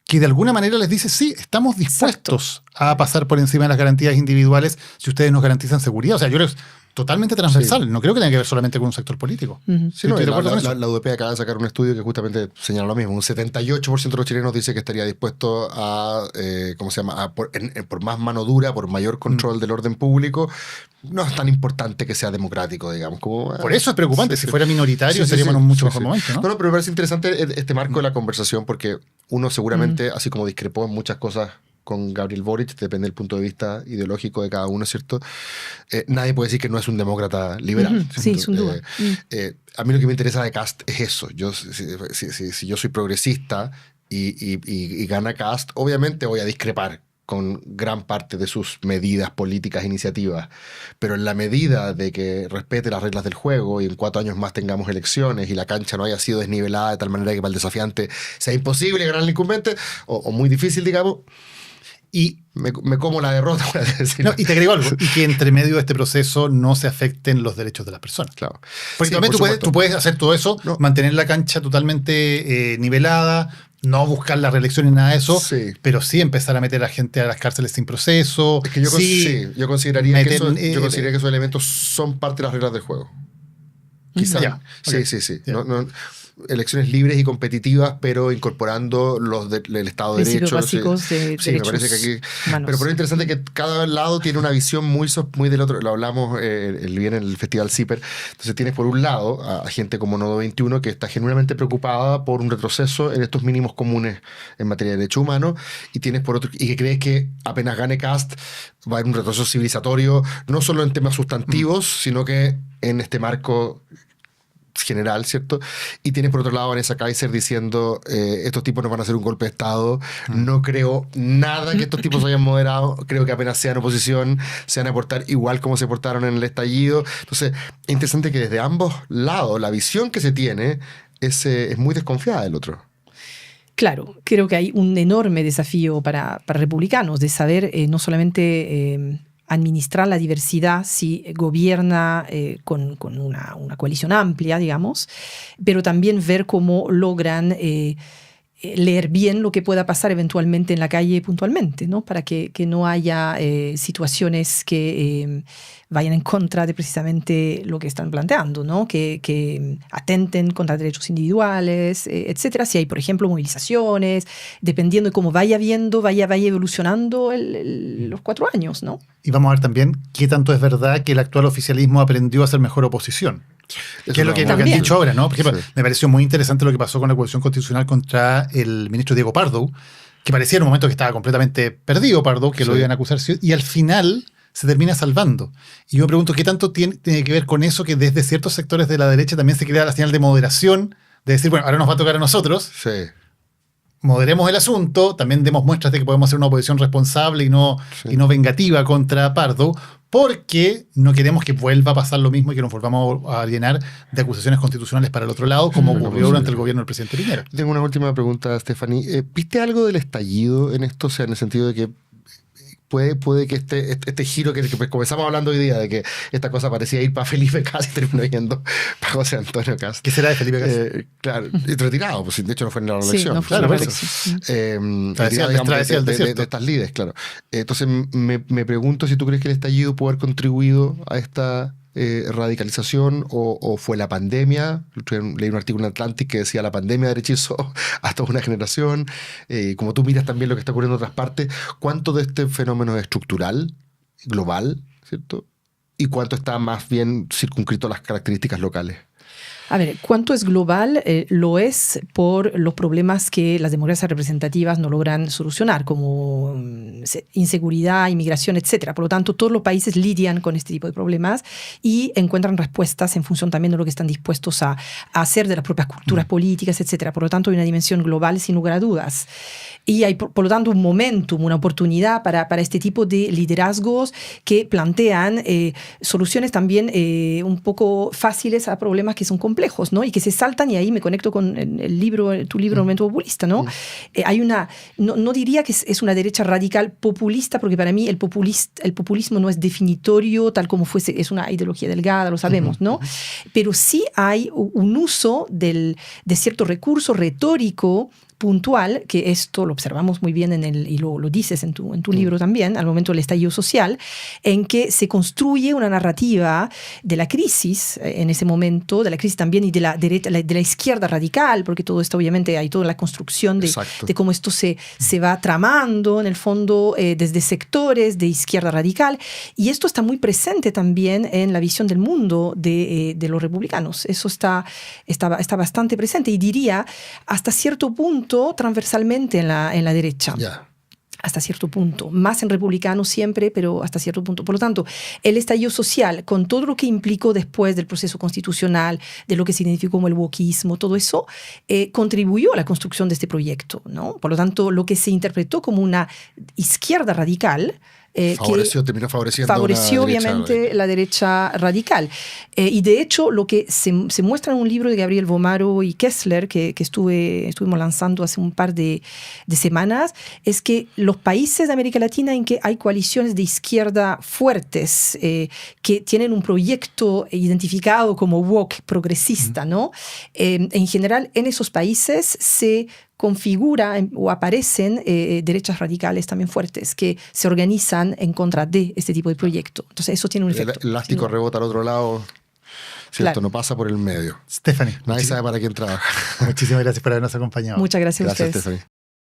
que de alguna manera les dice, sí, estamos dispuestos a pasar por encima de las garantías individuales si ustedes nos garantizan seguridad. O sea, yo creo que es totalmente transversal. No creo que tenga que ver solamente con un sector político. Sí, no, la UDP acaba de sacar un estudio que justamente señala lo mismo. Un 78% de los chilenos dice que estaría dispuesto a, ¿cómo se llama? Por más mano dura, por mayor control del orden público. No es tan importante que sea democrático, digamos. Por eso es preocupante. Si fuera minoritario, estaríamos en un mucho mejor momento, ¿no? Pero me parece interesante este marco de la conversación porque uno seguramente, así como discrepó en muchas cosas con Gabriel Boric, depende del punto de vista ideológico de cada uno, ¿cierto? Nadie puede decir que no es un demócrata liberal. Sí, sin duda. A mí lo que me interesa de Kast es eso. Si yo soy progresista y gana Kast, obviamente voy a discrepar con gran parte de sus medidas políticas e iniciativas, pero en la medida de que respete las reglas del juego y en 4 años más tengamos elecciones y la cancha no haya sido desnivelada de tal manera que para el desafiante sea imposible ganar el incumbente, o muy difícil, digamos, y me como la derrota. No, y te agrego algo, y que entre medio de este proceso no se afecten los derechos de las personas. Claro. Porque también tú puedes hacer todo eso, mantener la cancha totalmente nivelada, no buscar la reelección ni nada de eso, pero sí empezar a meter a gente a las cárceles sin proceso. Es que yo consideraría que esos elementos son parte de las reglas del juego. Quizás. Okay. Sí. No, elecciones libres y competitivas, pero incorporando el Estado de Principios Derecho. básicos de sí, me derechos parece que aquí... humanos. Pero por lo interesante que cada lado tiene una visión muy del otro. Lo hablamos el viernes en el Festival CIPER. Entonces tienes por un lado a gente como Nodo 21 que está genuinamente preocupada por un retroceso en estos mínimos comunes en materia de derechos humanos, y tienes por otro, y que crees que apenas gane Kast va a haber un retroceso civilizatorio, no solo en temas sustantivos, sino que en este marco general, ¿cierto? Y tienes por otro lado a Vanessa Kaiser diciendo estos tipos nos van a hacer un golpe de Estado, no creo nada que estos tipos hayan moderado, creo que apenas sean oposición se van a portar igual como se portaron en el estallido. Entonces es interesante que desde ambos lados la visión que se tiene es muy desconfiada del otro. Claro, creo que hay un enorme desafío para republicanos de saber no solamente administrar la diversidad si gobierna con una coalición amplia, digamos, pero también ver cómo logran leer bien lo que pueda pasar eventualmente en la calle puntualmente, ¿no? Para que no haya situaciones que vayan en contra de precisamente lo que están planteando, ¿no? Que atenten contra derechos individuales, etcétera. Si hay, por ejemplo, movilizaciones, dependiendo de cómo vaya evolucionando los 4 años, ¿no? Y vamos a ver también qué tanto es verdad que el actual oficialismo aprendió a ser mejor oposición. Que es lo que han dicho ahora, ¿no? Por ejemplo, me pareció muy interesante lo que pasó con la acusación constitucional contra el ministro Diego Pardo, que parecía en un momento que estaba completamente perdido Pardo, que lo iban a acusar, y al final se termina salvando. Y yo me pregunto qué tanto tiene que ver con eso, que desde ciertos sectores de la derecha también se crea la señal de moderación, de decir, bueno, ahora nos va a tocar a nosotros. Sí. Moderemos el asunto, también demos muestras de que podemos hacer una oposición responsable y no vengativa contra Pardo, porque no queremos que vuelva a pasar lo mismo y que nos volvamos a llenar de acusaciones constitucionales para el otro lado, como ocurrió durante el gobierno del presidente Piñera. Tengo una última pregunta, Stephanie. ¿Viste algo del estallido en esto? O sea, en el sentido de que puede que este giro que comenzamos hablando hoy día, de que esta cosa parecía ir para Felipe Kast y terminó yendo para José Antonio Kast. ¿Qué será de Felipe Kast? Claro, retirado, pues de hecho no fue en la reelección. No fue en la reelección. De estas líderes, claro. Entonces me pregunto si tú crees que el estallido puede haber contribuido a esta radicalización o fue la pandemia. Leí un artículo en Atlantic que decía la pandemia derechizó a toda una generación. Como tú miras también lo que está ocurriendo en otras partes, ¿cuánto de este fenómeno es estructural, global, ¿cierto? ¿Y cuánto está más bien circunscrito a las características locales? A ver, ¿cuánto es global? Lo es por los problemas que las democracias representativas no logran solucionar, como inseguridad, inmigración, etc. Por lo tanto, todos los países lidian con este tipo de problemas y encuentran respuestas en función también de lo que están dispuestos a hacer de las propias culturas políticas, etc. Por lo tanto, hay una dimensión global sin lugar a dudas. Y hay, por lo tanto, un momentum, una oportunidad para este tipo de liderazgos que plantean soluciones también un poco fáciles a problemas que son complejos, ¿no? Y que se saltan, y ahí me conecto con tu libro Momento Populista, ¿no? Hay no diría que es una derecha radical populista, porque para mí el populismo no es definitorio tal como fuese, es una ideología delgada, lo sabemos, ¿no? Pero sí hay un uso de cierto recurso retórico puntual, que esto lo observamos muy bien y lo dices en tu libro también, al momento del estallido social, en que se construye una narrativa de la crisis en ese momento, de la crisis también y de la derecha, de la izquierda radical, porque todo esto obviamente hay toda la construcción de cómo esto se va tramando en el fondo desde sectores de izquierda radical, y esto está muy presente también en la visión del mundo de los republicanos. Eso está bastante presente, y diría hasta cierto punto transversalmente en la derecha. Yeah. Hasta cierto punto, más en republicanos siempre, pero hasta cierto punto. Por lo tanto, el estallido social, con todo lo que implicó después del proceso constitucional, de lo que significó como el wokismo, todo eso, contribuyó a la construcción de este proyecto, ¿no? Por lo tanto, lo que se interpretó como una izquierda radical, terminó favoreciendo favoreció obviamente la derecha radical. Y de hecho, lo que se muestra en un libro de Gabriel Vomaro y Kessler, que estuvimos lanzando hace un par de semanas, es que los países de América Latina en que hay coaliciones de izquierda fuertes, que tienen un proyecto identificado como woke progresista, ¿no? En general, en esos países se configura o aparecen derechas radicales también fuertes que se organizan en contra de este tipo de proyecto. Entonces eso tiene un efecto. El elástico rebota al otro lado. ¿cierto? Claro. No pasa por el medio. Stephanie, Nadie sabe para quién trabaja. muchísimas gracias por habernos acompañado. Muchas gracias a Gracias, ustedes. Stephanie.